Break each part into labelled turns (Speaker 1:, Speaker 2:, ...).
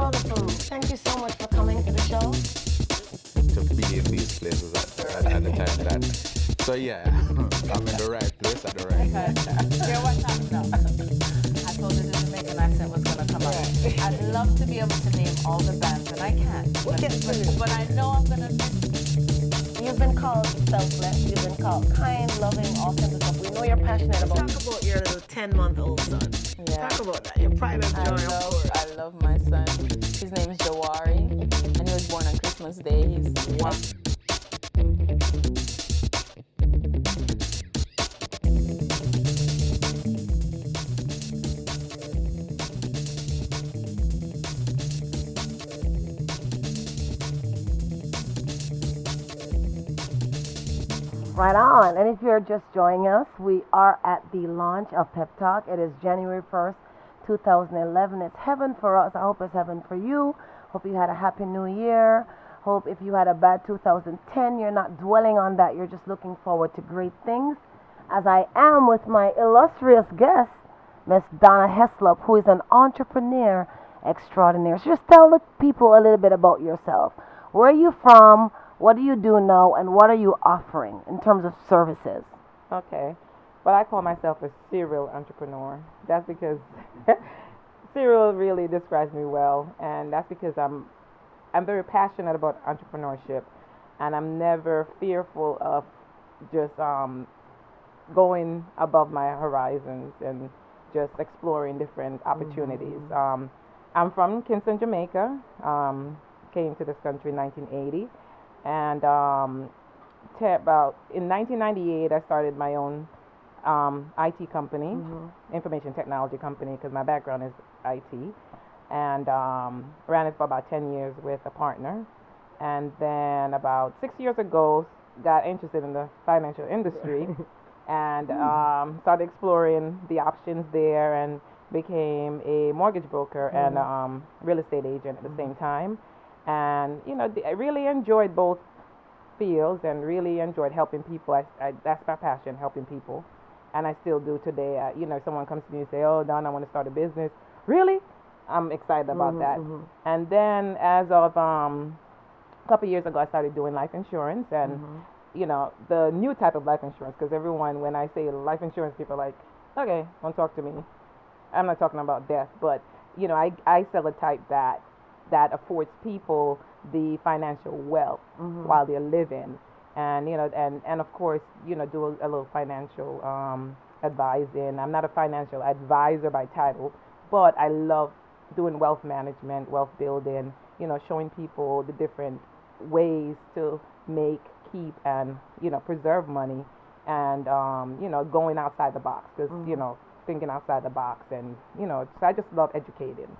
Speaker 1: wonderful. Thank you so much for coming to the show.
Speaker 2: To be in these places at the time that. So yeah, I'm in the right place at the right time.
Speaker 3: Yeah, what time now? I told you the Jamaican accent was going to come out. I'd love to be able to name all the bands, and I can't. But I know I'm going to.
Speaker 1: You've been called selfless. You've been called kind, loving, all kinds of stuff. We know you're passionate about. Talk about your little 10-month-old son.
Speaker 3: Yeah.
Speaker 1: Talk about that. Your pride and joy.
Speaker 3: I love my son. His name is Jawari, and he was born on Christmas Day. He's one.
Speaker 1: Right on. And if you're just joining us, we are at the launch of Pep Talk. It is January 1st, 2011. It's heaven for us. I hope it's heaven for you. Hope you had a happy new year. Hope if you had a bad 2010, you're not dwelling on that. You're just looking forward to great things. As I am with my illustrious guest, Miss Donna Heslop, who is an entrepreneur extraordinaire. So just tell the people a little bit about yourself. Where are you from? What do you do now, and what are you offering in terms of services?
Speaker 4: Okay. Well, I call myself a serial entrepreneur. That's because serial really describes me well, and that's because I'm very passionate about entrepreneurship, and I'm never fearful of just going above my horizons and just exploring different opportunities. I'm from Kingston, Jamaica. Came to this country in 1980. And about in 1998, I started my own IT company, information technology company, because my background is IT, and ran it for about 10 years with a partner. And then about 6 years ago, got interested in the financial industry and started exploring the options there, and became a mortgage broker and real estate agent at the same time. And, I really enjoyed both fields and really enjoyed helping people. That's my passion, helping people. And I still do today. If someone comes to me and say, oh, Don, I want to start a business. Really? I'm excited about that. And then as of a couple of years ago, I started doing life insurance. And, the new type of life insurance, because everyone, when I say life insurance, people are like, okay, don't talk to me. I'm not talking about death. But, I sell a type that affords people the financial wealth while they're living, and and of course do a little financial advising. I'm not a financial advisor by title, but I love doing wealth management, wealth building, showing people the different ways to make, keep, and preserve money, and going outside the box, because thinking outside the box, and so I just love educating.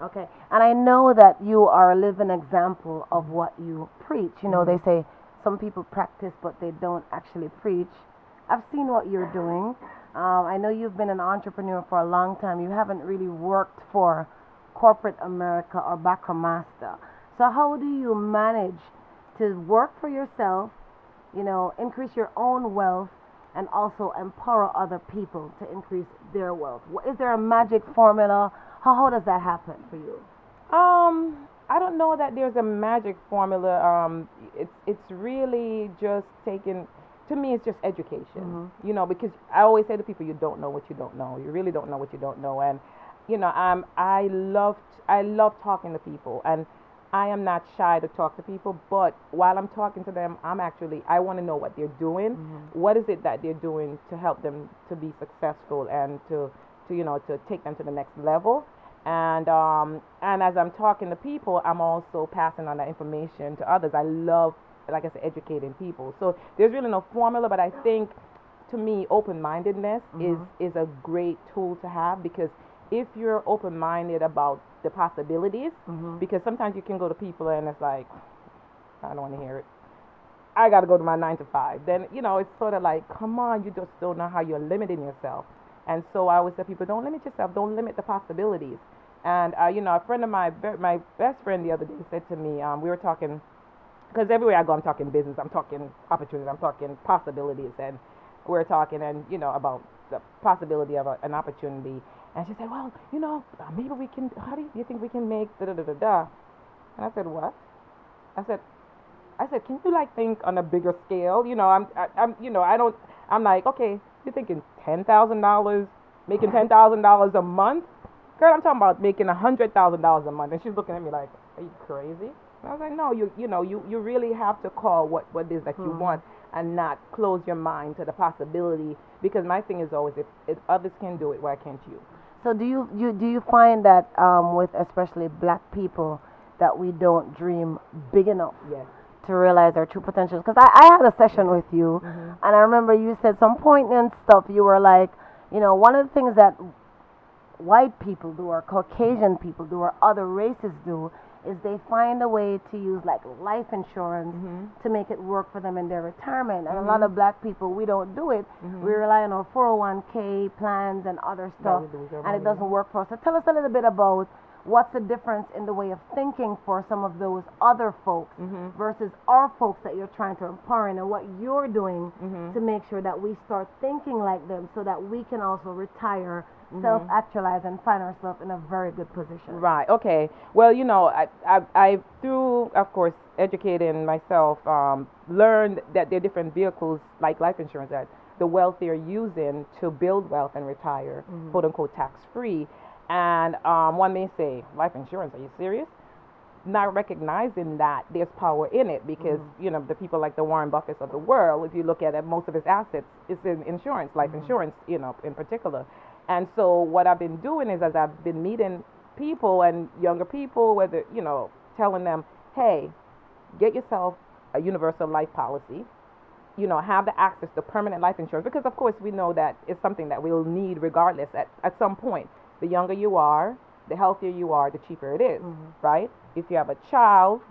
Speaker 1: Okay, and I know that you are a living example of what you preach. They say some people practice, but they don't actually preach. I've seen what you're doing. I know you've been an entrepreneur for a long time. You haven't really worked for corporate America or Backmaster. So how do you manage to work for yourself, increase your own wealth, and also empower other people to increase their wealth? Is there a magic formula? How does that happen for you?
Speaker 4: I don't know that there's a magic formula. It's really just taking. To me, it's just education. Because I always say to people, you don't know what you don't know. You really don't know what you don't know. And I love talking to people, and I am not shy to talk to people. But while I'm talking to them, I want to know what they're doing. What is it that they're doing to help them to be successful and to take them to the next level. And as I'm talking to people, I'm also passing on that information to others. I love, like I said, educating people. So there's really no formula, but I think, to me, open-mindedness is a great tool to have, because if you're open-minded about the possibilities, because sometimes you can go to people and it's like, I don't want to hear it. I got to go to my 9 to 5. Then, it's sort of like, come on, you just don't know how you're limiting yourself. And so I always tell people, don't limit yourself, don't limit the possibilities. And, a friend of my best friend the other day said to me, we were talking, because everywhere I go, I'm talking business, I'm talking opportunities, I'm talking possibilities. And we're talking, and, about the possibility of an opportunity. And she said, well, maybe we can, how do you think we can make da-da-da-da-da? And I said, what? I said, can you like think on a bigger scale? I'm like, okay, you're thinking $10,000, making $10,000 a month? Girl, I'm talking about making $100,000 a month. And she's looking at me like, are you crazy? And I was like, no, you really have to call what it is that you want and not close your mind to the possibility, because my thing is always, if others can do it, why can't you?
Speaker 1: So do you find that with especially black people that we don't dream big enough to realize our true potential? Because I had a session with you, and I remember you said some poignant stuff. You were like, one of the things that white people do or Caucasian people do or other races do is they find a way to use like life insurance to make it work for them in their retirement. And a lot of black people, we don't do it. We rely on our 401k plans and other stuff, and it doesn't work for us. So tell us a little bit about what's the difference in the way of thinking for some of those other folks versus our folks that you're trying to empower, and what you're doing to make sure that we start thinking like them so that we can also retire, self-actualize, and find ourselves in a very good position.
Speaker 4: Right, okay. Well, I through, of course, educating myself, learned that there are different vehicles like life insurance that the wealthy are using to build wealth and retire, quote-unquote, tax-free. And one may say, life insurance, are you serious? Not recognizing that there's power in it, because, the people like the Warren Buffetts of the world, if you look at it, most of his assets is in insurance, life insurance, in particular. And so what I've been doing is, as I've been meeting people and younger people, whether, telling them, hey, get yourself a universal life policy, have the access to permanent life insurance, because of course we know that it's something that we'll need regardless at some point. The younger you are, the healthier you are, the cheaper it is, right? If you have a child,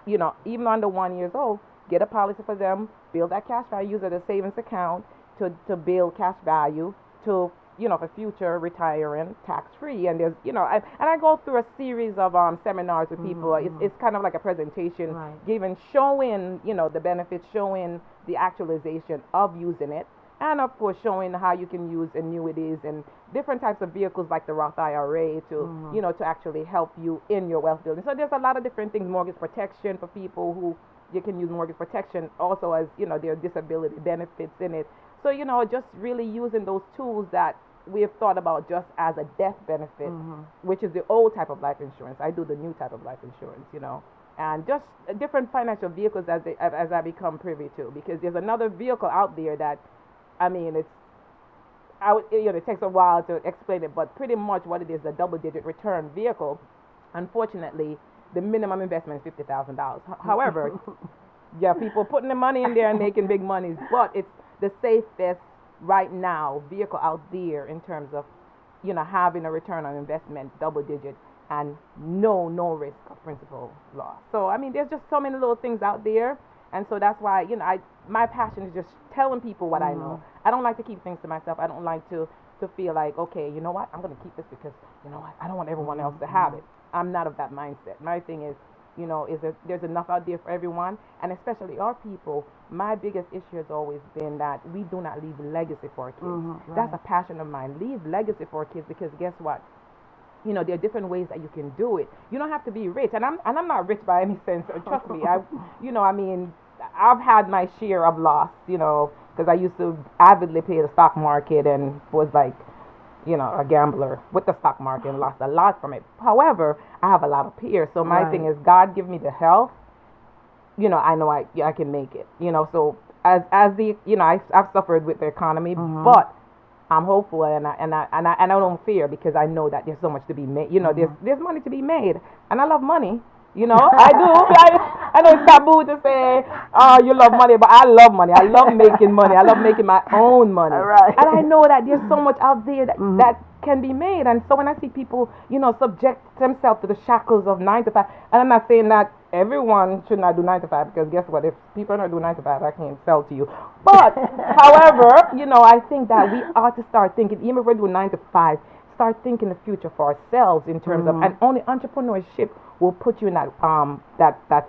Speaker 4: even under 1 year old, get a policy for them, build that cash value, use it as a savings account to build cash value to, for future retiring tax-free. And there's, and I go through a series of seminars with people. It's kind of like a presentation, showing, the benefits, showing the actualization of using it. And of course, showing how you can use annuities and different types of vehicles like the Roth IRA to, to actually help you in your wealth building. So there's a lot of different things, mortgage protection for people who you can use mortgage protection also as, their disability benefits in it. So, just really using those tools that we have thought about just as a death benefit, which is the old type of life insurance. I do the new type of life insurance, and just different financial vehicles as I become privy to, because there's another vehicle out there that, it takes a while to explain it, but pretty much what it is, a double-digit return vehicle. Unfortunately, the minimum investment is $50,000. However, people putting the money in there and making big monies, but it's the safest right now vehicle out there in terms of, having a return on investment, double-digit, and no risk of principal loss. So, there's just so many little things out there. And so that's why, my passion is just telling people what I know. I don't like to keep things to myself. I don't like to feel like, okay, you know what, I'm going to keep this because, I don't want everyone else to have it. I'm not of that mindset. My thing is, there's enough out there for everyone, and especially our people. My biggest issue has always been that we do not leave legacy for our kids. That's a passion of mine. Leave legacy for our kids, because guess what? There are different ways that you can do it. You don't have to be rich, and I'm not rich by any sense. Trust me. I've had my share of loss, because I used to avidly play the stock market and was like, a gambler with the stock market and lost a lot from it. However, I have a lot of peers, so my thing is, God give me the health. I know I can make it. So as the I've suffered with the economy, but I'm hopeful, and I don't fear, because I know that there's so much to be made. There's money to be made, and I love money. I do. I know it's taboo to say, oh, you love money, but I love money. I love making money. I love making my own money. And I know that there's so much out there that can be made. And so when I see people, subject themselves to the shackles of 9 to 5, and I'm not saying that everyone should not do 9 to 5, because guess what? If people are not doing 9 to 5, I can't sell to you. But, however, I think that we ought to start thinking, even if we're doing 9 to 5, start thinking the future for ourselves in terms of, and only entrepreneurship will put you in that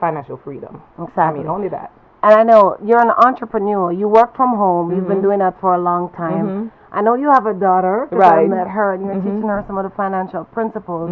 Speaker 4: financial freedom.
Speaker 1: Exactly.
Speaker 4: Only that.
Speaker 1: And I know you're an entrepreneur. You work from home. You've been doing that for a long time. I know you have a daughter, 'cause I
Speaker 4: Right.
Speaker 1: met her, and you're teaching her some of the financial principles.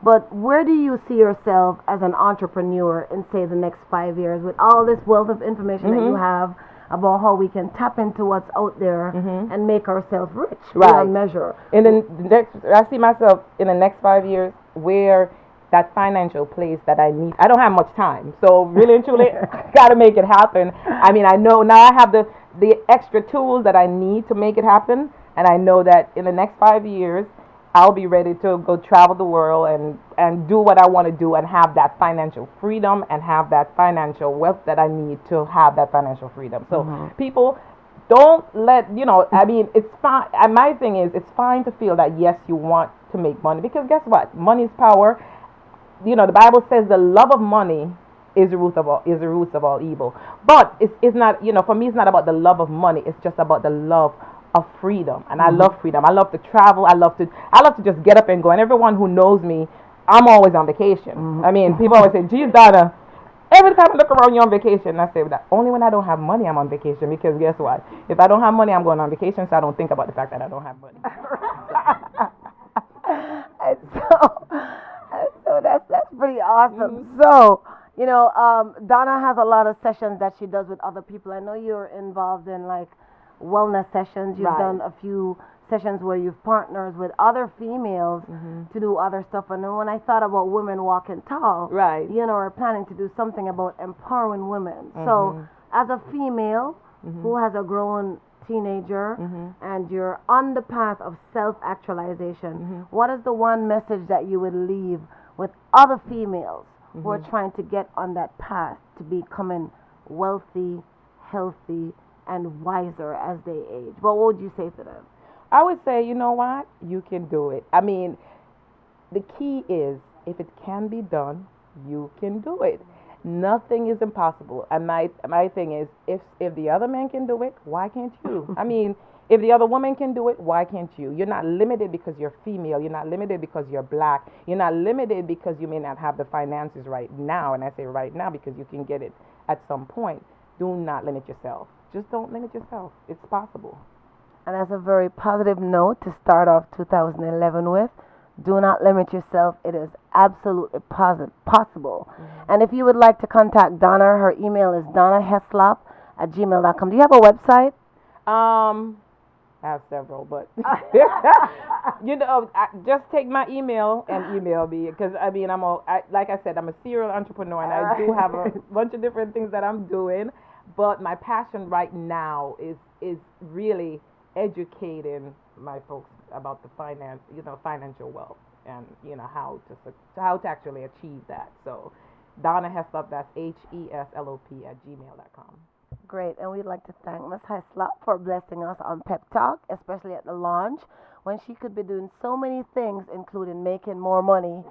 Speaker 1: But where do you see yourself as an entrepreneur in, say, the next 5 years, with all this wealth of information that you have about how we can tap into what's out there and make ourselves rich beyond measure?
Speaker 4: In the next, I see myself in the next 5 years where that financial place that I need. I don't have much time, so really and truly, got to make it happen. I mean, I know now I have the extra tools that I need to make it happen, and I know that in the next 5 years, I'll be ready to go travel the world and do what I want to do and have that financial freedom and have that financial wealth that I need to have that financial freedom. So people, don't let, I mean, it's fine. My thing is, it's fine to feel that, yes, you want to make money, because guess what? Money is power. The Bible says the love of money is the root of all evil. But it's not, for me, it's not about the love of money. It's just about the love of freedom. And I love freedom. I love to travel. I love to just get up and go. And everyone who knows me, I'm always on vacation. I mean, people always say, geez, Donna, every time I look around, you're on vacation. And I say that only when I don't have money, I'm on vacation. Because guess what? If I don't have money, I'm going on vacation. So I don't think about the fact that I don't have money.
Speaker 1: So that's pretty awesome. So, Donna has a lot of sessions that she does with other people. I know you're involved in like wellness sessions. You've done a few sessions where you've partnered with other females to do other stuff. And then when I thought about Women Walking Tall, we're planning to do something about empowering women. So as a female who has a grown teenager and you're on the path of self-actualization, what is the one message that you would leave with other females who are trying to get on that path to becoming wealthy, healthy, and wiser as they age? What would you say to them?
Speaker 4: I would say, you know what? You can do it. I mean, the key is, if it can be done, you can do it. Nothing is impossible. And my thing is, if the other man can do it, why can't you? I mean, if the other woman can do it, why can't you? You're not limited because you're female. You're not limited because you're black. You're not limited because you may not have the finances right now. And I say right now because you can get it at some point. Do not limit yourself. Just don't limit yourself. It's possible.
Speaker 1: And that's a very positive note to start off 2011 with. Do not limit yourself. It is absolutely possible. And if you would like to contact Donna, her email is donnaheslop@gmail.com. Do you have a website?
Speaker 4: I have several, but just take my email and email me, because I mean, like I said, I'm a serial entrepreneur, and I do have a bunch of different things that I'm doing. But my passion right now is really educating my folks about the financial wealth, and how to actually achieve that. So, Donna Heslop, that's HESLOP@gmail.com.
Speaker 1: Great, and we'd like to thank Ms. Heslop for blessing us on Pep Talk, especially at the launch, when she could be doing so many things, including making more money,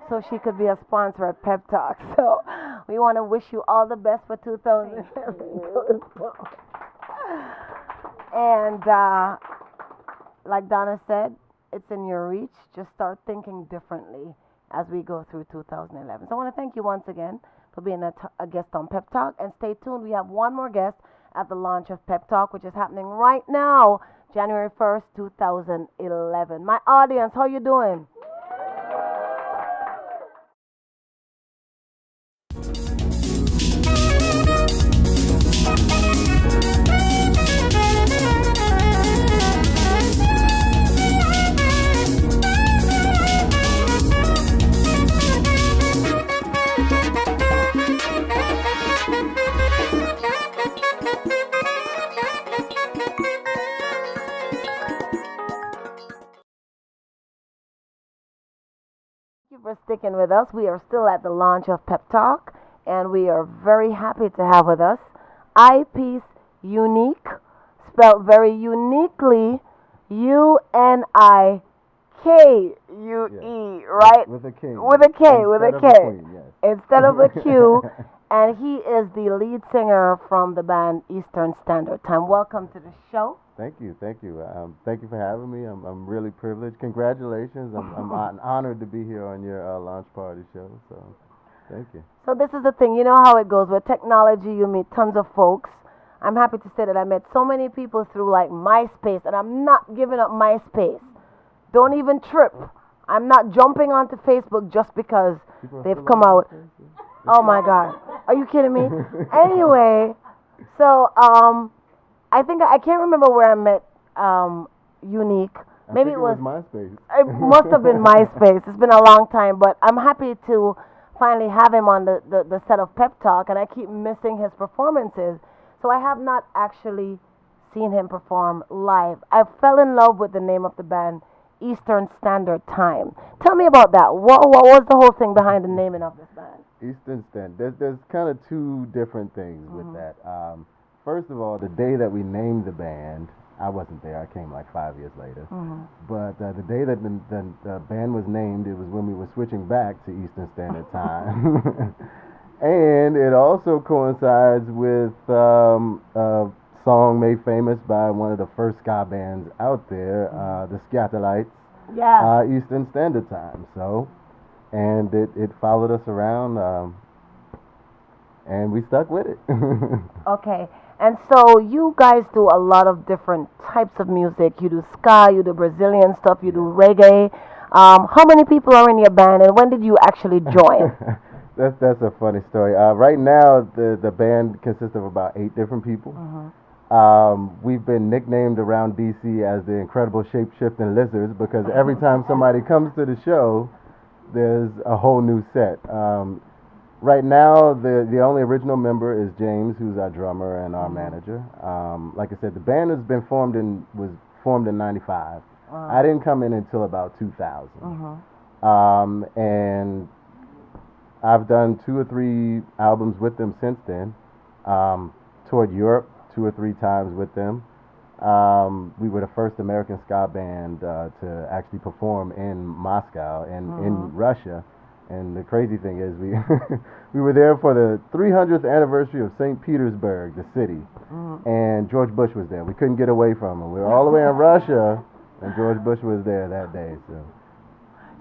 Speaker 1: so she could be a sponsor at Pep Talk. So we want to wish you all the best for 2011. And like Donna said, it's in your reach. Just start thinking differently as we go through 2011. So I want to thank you once again for being a guest on Pep Talk. And stay tuned. We have one more guest at the launch of Pep Talk, which is happening right now, January 1st, 2011. My audience, how you doing? For sticking with us. We are still at the launch of Pep Talk, and we are very happy to have with us Eyepiece Unique, spelled very uniquely, UNIKUE, right?
Speaker 5: With a K.
Speaker 1: With a K, with a K.
Speaker 5: Queen, yes.
Speaker 1: Instead of a Q. And he is the lead singer from the band Eastern Standard Time. Welcome to the show.
Speaker 5: Thank you. Thank you for having me. I'm really privileged. Congratulations. I'm honored to be here on your launch party show. So, thank you.
Speaker 1: So this is the thing. You know how it goes. With technology, you meet tons of folks I'm happy to say that I met so many people through like MySpace, and I'm not giving up MySpace. Don't even trip. I'm not jumping onto Facebook just because they've come out. Oh my God. Are you kidding me? Anyway, so I think I can't remember where I met Unique. Maybe it was
Speaker 5: MySpace.
Speaker 1: It must have been MySpace. It's been a long time, but I'm happy to finally have him on the set of Pep Talk, and I keep missing his performances. So I have not actually seen him perform live. I fell in love with the name of the band, Eastern Standard Time. Tell me about that. What was the whole thing behind the naming of this band?
Speaker 5: Eastern Standard. There's kind of two different things with that. First of all, the day that we named the band, I wasn't there. I came like 5 years later. But the day that the band was named, it was when we were switching back to Eastern Standard Time. And it also coincides with a song made famous by one of the first ska bands out there, the Scatterlights, Eastern Standard Time. So, and it followed us around, and we stuck with it.
Speaker 1: Okay. And so you guys do a lot of different types of music. You do ska, you do Brazilian stuff, you do reggae. How many people are in your band, and when did you actually join?
Speaker 5: That's a funny story. Right now, the band consists of about 8 different people. We've been nicknamed around DC as the Incredible Shape-Shifting Lizards because every time somebody comes to the show, there's a whole new set. Right now, the only original member is James, who's our drummer and our manager. Like I said, the band was formed in '95. I didn't come in until about 2000. And I've done 2 or 3 albums with them since then. Toured Europe 2 or 3 times with them. We were the first American ska band to actually perform in Moscow and in Russia. And the crazy thing is, we were there for the 300th anniversary of St. Petersburg, the city, and George Bush was there. We couldn't get away from him. We were all the way in Russia, and George Bush was there that day.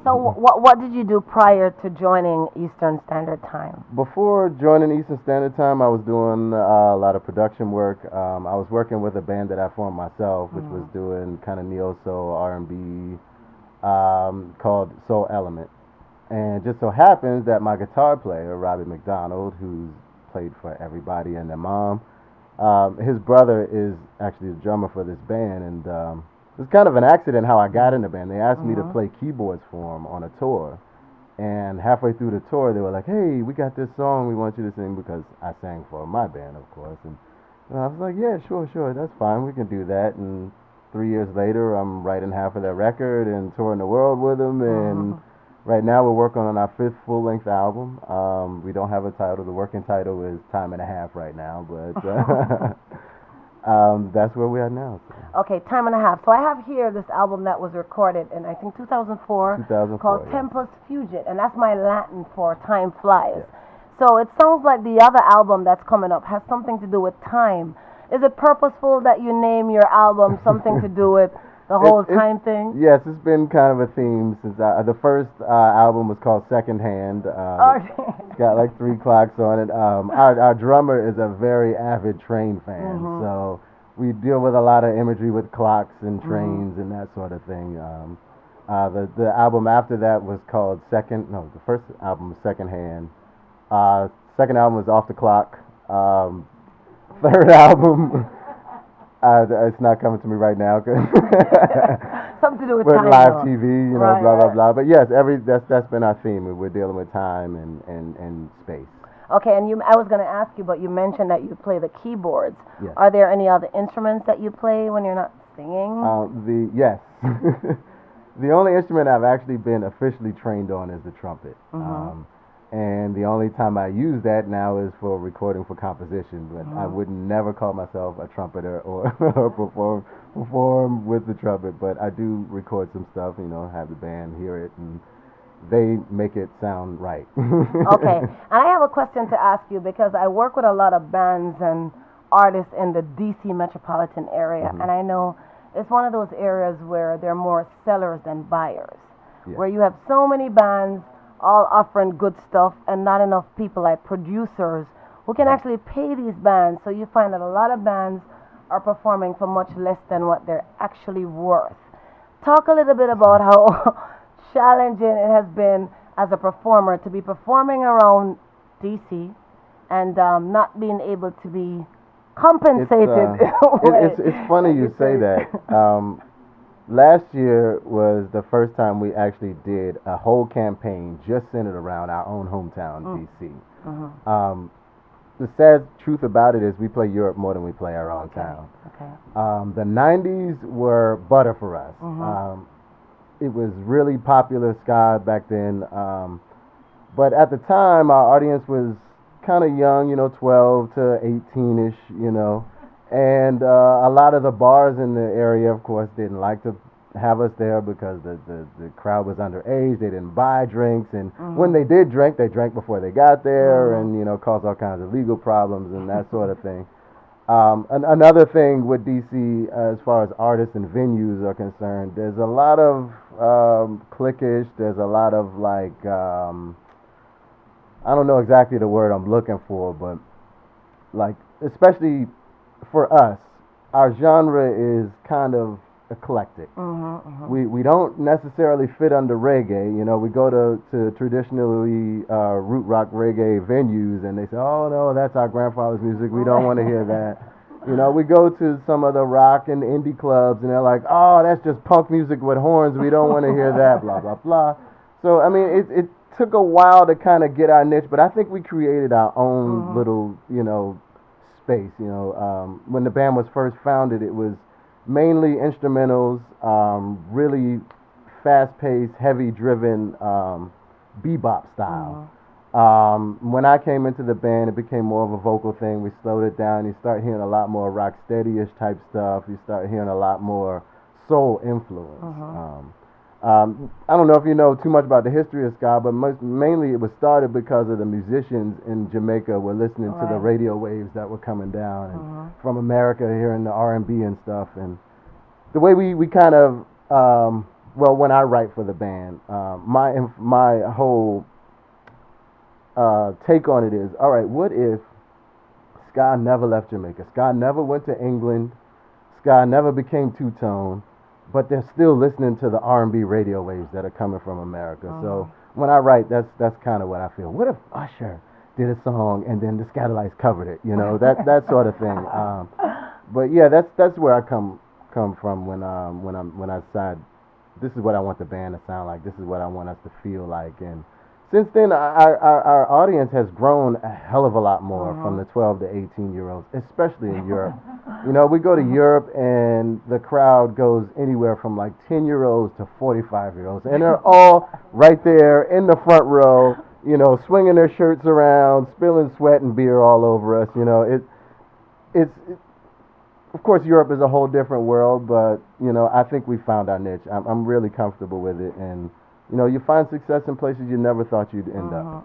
Speaker 1: So what did you do prior to joining Eastern Standard Time?
Speaker 5: Before joining Eastern Standard Time, I was doing a lot of production work. I was working with a band that I formed myself, which was doing kind of neo-soul, R&B, called Soul Element. And it just so happens that my guitar player, Robbie McDonald, who's played for everybody and their mom, his brother is actually the drummer for this band. And it's kind of an accident how I got in the band. They asked me to play keyboards for them on a tour. And halfway through the tour, they were like, hey, we got this song we want you to sing, because I sang for my band, of course. And I was like, yeah, sure, that's fine. We can do that. And 3 years later, I'm writing half of their record and touring the world with them. And right now, we're working on our 5th full-length album. We don't have a title. The working title is Time and a Half right now, but that's where we are now. So.
Speaker 1: Okay, Time and a Half. So I have here this album that was recorded in, I think, 2004 called Tempus Fugit, and that's my Latin for Time Flies. So it sounds like the other album that's coming up has something to do with time. Is it purposeful that you name your album something to do with the whole time thing?
Speaker 5: Yes, it's been kind of a theme since the first album was called Second Hand. It's got like 3 clocks on it. Our drummer is a very avid train fan, so we deal with a lot of imagery with clocks and trains and that sort of thing. The album after that was called the first album was Second Hand. Second album was Off the Clock. Third album... it's not coming to me right now.
Speaker 1: Something to do with
Speaker 5: With
Speaker 1: time.
Speaker 5: live TV, blah, blah, blah. But yes, that's been our theme. We're dealing with time and space.
Speaker 1: Okay, and I was going to ask you, but you mentioned that you play the keyboards.
Speaker 5: Yes.
Speaker 1: Are there any other instruments that you play when you're not singing?
Speaker 5: Yes. The only instrument I've actually been officially trained on is the trumpet. And the only time I use that now is for recording for composition. But I would never call myself a trumpeter or perform with the trumpet. But I do record some stuff, have the band hear it, and they make it sound right.
Speaker 1: Okay. And I have a question to ask you, because I work with a lot of bands and artists in the DC metropolitan area. And I know it's one of those areas where there are more sellers than buyers, where you have so many bands all offering good stuff and not enough people like producers who can actually pay these bands. So you find that a lot of bands are performing for much less than what they're actually worth. Talk a little bit about how challenging it has been as a performer to be performing around DC and not being able to be compensated.
Speaker 5: It's funny you say that. Last year was the first time we actually did a whole campaign just centered around our own hometown, DC. The sad truth about it is we play Europe more than we play our own town. The 90s were butter for us. It was really popular ska back then. But at the time, our audience was kind of young, 12 to 18-ish, And a lot of the bars in the area, of course, didn't like to have us there because the crowd was underage. They didn't buy drinks. And when they did drink, they drank before they got there and, caused all kinds of legal problems and that sort of thing. Another thing with DC, as far as artists and venues are concerned, there's a lot of cliquish. There's a lot of I don't know exactly the word I'm looking for, but especially for us, our genre is kind of eclectic. We don't necessarily fit under reggae. We go to traditionally root rock reggae venues and they say, oh no, that's our grandfather's music. We don't want to hear that. We go to some of the rock and indie clubs and they're like, oh, that's just punk music with horns. We don't want to hear that, blah, blah, blah. So, I mean, it took a while to kind of get our niche, but I think we created our own little, space. When the band was first founded, it was mainly instrumentals, really fast-paced, heavy-driven bebop style. When I came into the band, it became more of a vocal thing. We slowed it down. You start hearing a lot more rock steady-ish type stuff. You start hearing a lot more soul influence. I don't know if you know too much about the history of ska, but mainly it was started because of the musicians in Jamaica were listening to the radio waves that were coming down and from America, hearing the R&B and stuff. And the way we kind of, when I write for the band, my whole take on it is, all right, what if ska never left Jamaica? Ska never went to England. Ska never became two-tone. But they're still listening to the R&B radio waves that are coming from America. So when I write, that's kind of what I feel. What if Usher did a song and then the Scatolites covered it? That sort of thing. But yeah, that's where I come from when I decide this is what I want the band to sound like. This is what I want us to feel like. And since then, our audience has grown a hell of a lot more from the 12 to 18-year-olds, especially in Europe. We go to Europe and the crowd goes anywhere from 10-year-olds to 45-year-olds. And they're all right there in the front row, swinging their shirts around, spilling sweat and beer all over us. It's of course, Europe is a whole different world, but, I think we found our niche. I'm really comfortable with it. And you find success in places you never thought you'd end up,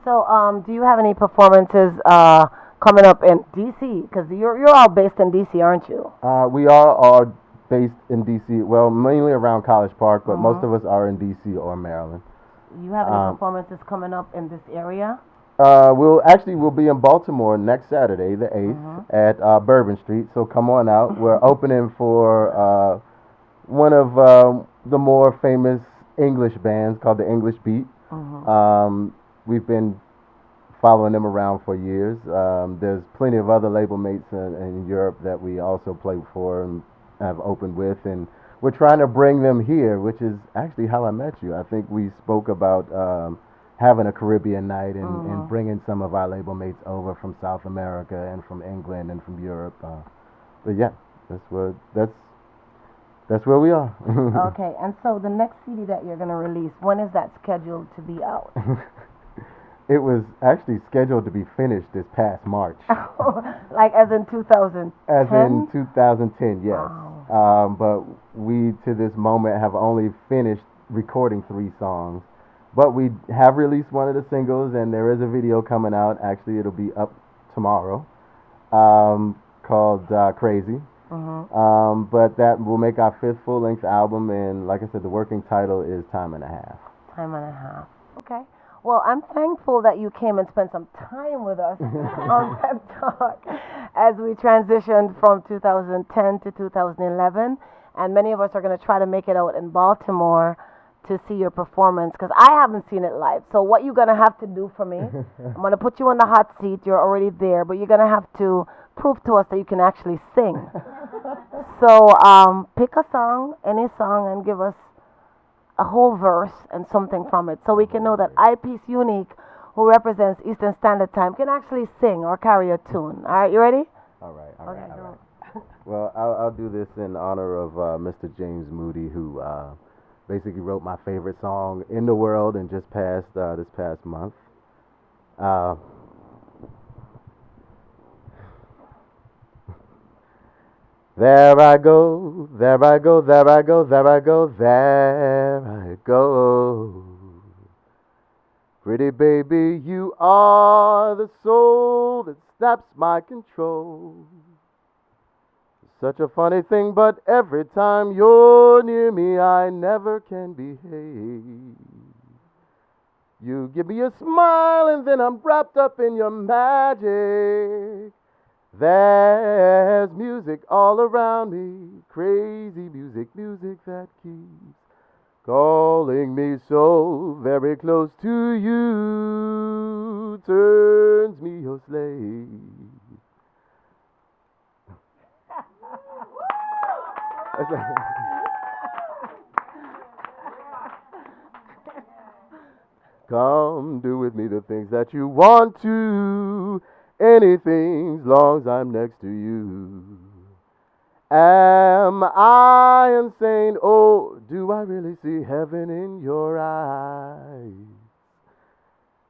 Speaker 1: So, do you have any performances coming up in D.C.? Because you're all based in D.C., aren't you?
Speaker 5: We are all based in D.C., well, mainly around College Park, but most of us are in D.C. or Maryland.
Speaker 1: You have any performances coming up in this area?
Speaker 5: We'll be in Baltimore next Saturday, the 8th, at Bourbon Street, so come on out. We're opening for one of the more famous English bands called the English Beat. We've been following them around for years. There's plenty of other label mates in Europe that we also play for and have opened with, and we're trying to bring them here, which is actually how I met you. I think we spoke about having a Caribbean night and bringing some of our label mates over from South America and from England and from Europe. But yeah, that's where we are.
Speaker 1: Okay, and so the next CD that you're going to release, when is that scheduled to be out?
Speaker 5: It was actually scheduled to be finished this past March.
Speaker 1: Like as in 2010?
Speaker 5: As in 2010, yes.
Speaker 1: Wow.
Speaker 5: But we, to this moment, have only finished recording 3 songs. But we have released one of the singles, and there is a video coming out. Actually, it'll be up tomorrow, called Crazy. But that will make our 5th full-length album, and like I said, the working title is Time and a Half.
Speaker 1: Time and a Half. Okay. Well, I'm thankful that you came and spent some time with us on Pep Talk as we transitioned from 2010 to 2011. And many of us are going to try to make it out in Baltimore to see your performance because I haven't seen it live. So, what you're going to have to do for me, I'm going to put you on the hot seat. You're already there, but you're going to have to prove to us that you can actually sing. So, pick a song, any song, and give us a whole verse and something from it so we can know that Eyepiece Unique, who represents Eastern Standard Time, can actually sing or carry a tune. All right, you ready?
Speaker 5: All right. Well, I'll do this in honor of Mr. James Moody, who basically wrote my favorite song in the world and just passed this past month. There I go, there I go, there I go, there I go, there I go. Pretty baby, you are the soul that snaps my control. Such a funny thing, but every time you're near me, I never can behave. You give me a smile and then I'm wrapped up in your magic. There's music all around me, crazy music, music that keeps calling me so very close to you, turns me your slave. Come do with me the things that you want to, anything as long as I'm next to you. Am I insane? Oh, do I really see heaven in your eyes?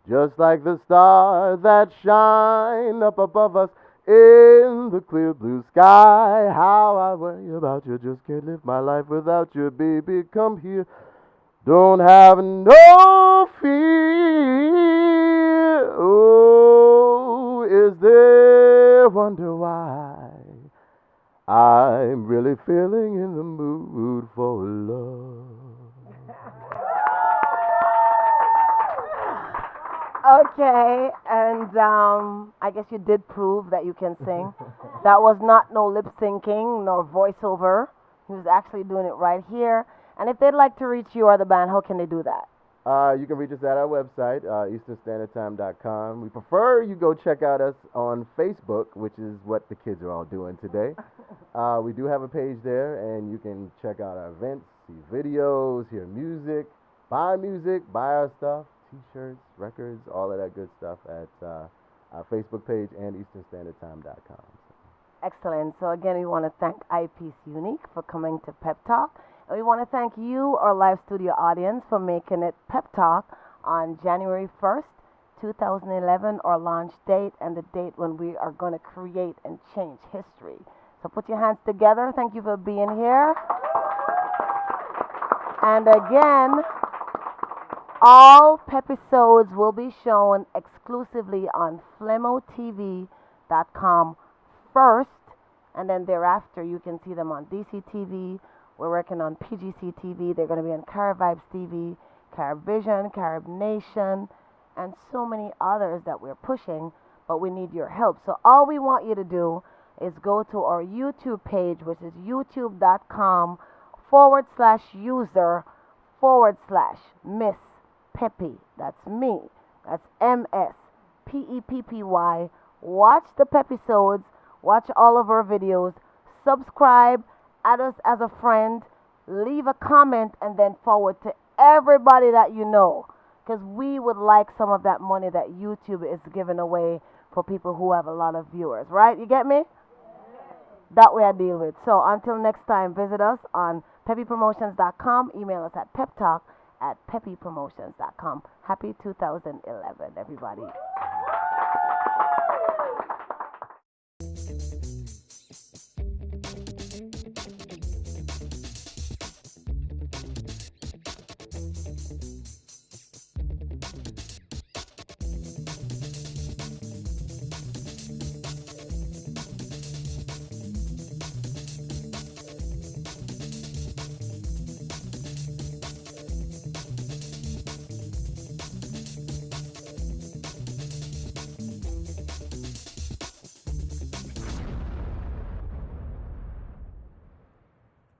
Speaker 5: Just like the stars that shine up above us in the clear blue sky. How I worry about you, just can't live my life without you, baby. Come here, don't have no fear. Oh, is there wonder why I'm really feeling in the mood for love?
Speaker 1: Okay, and I guess you did prove that you can sing. That was not no lip syncing nor voiceover. He was actually doing it right here. And if they'd like to reach you or the band, how can they do that?
Speaker 5: You can reach us at our website, easternstandardtime.com. We prefer you go check out us on Facebook, which is what the kids are all doing today. We do have a page there, and you can check out our events, see videos, hear music, buy our stuff, T-shirts, records, all of that good stuff at our Facebook page and easternstandardtime.com.
Speaker 1: Excellent. So again, we want to thank Eyepiece Unique for coming to Pep Talk. And we want to thank you, our live studio audience, for making it Pep Talk on January 1st, 2011, our launch date and the date when we are going to create and change history. So put your hands together. Thank you for being here. And again, all Pepisodes will be shown exclusively on FlemoTV.com first, and then thereafter you can see them on DCTV. We're working on PGC TV. They're going to be on Carib Vibes TV, Carib Vision, Carib Nation, and so many others that we're pushing, but we need your help. So all we want you to do is go to our YouTube page, which is youtube.com/user/Miss Peppy. That's me. That's MSPEPPY. Watch the Pepisodes. Watch all of our videos. Subscribe. Add us as a friend. Leave a comment and then forward to everybody that you know. Because we would like some of that money that YouTube is giving away for people who have a lot of viewers. Right? You get me? That way I deal with. So until next time, visit us on peppypromotions.com. Email us at peptalk@peppypromotions.com. Happy 2011, everybody.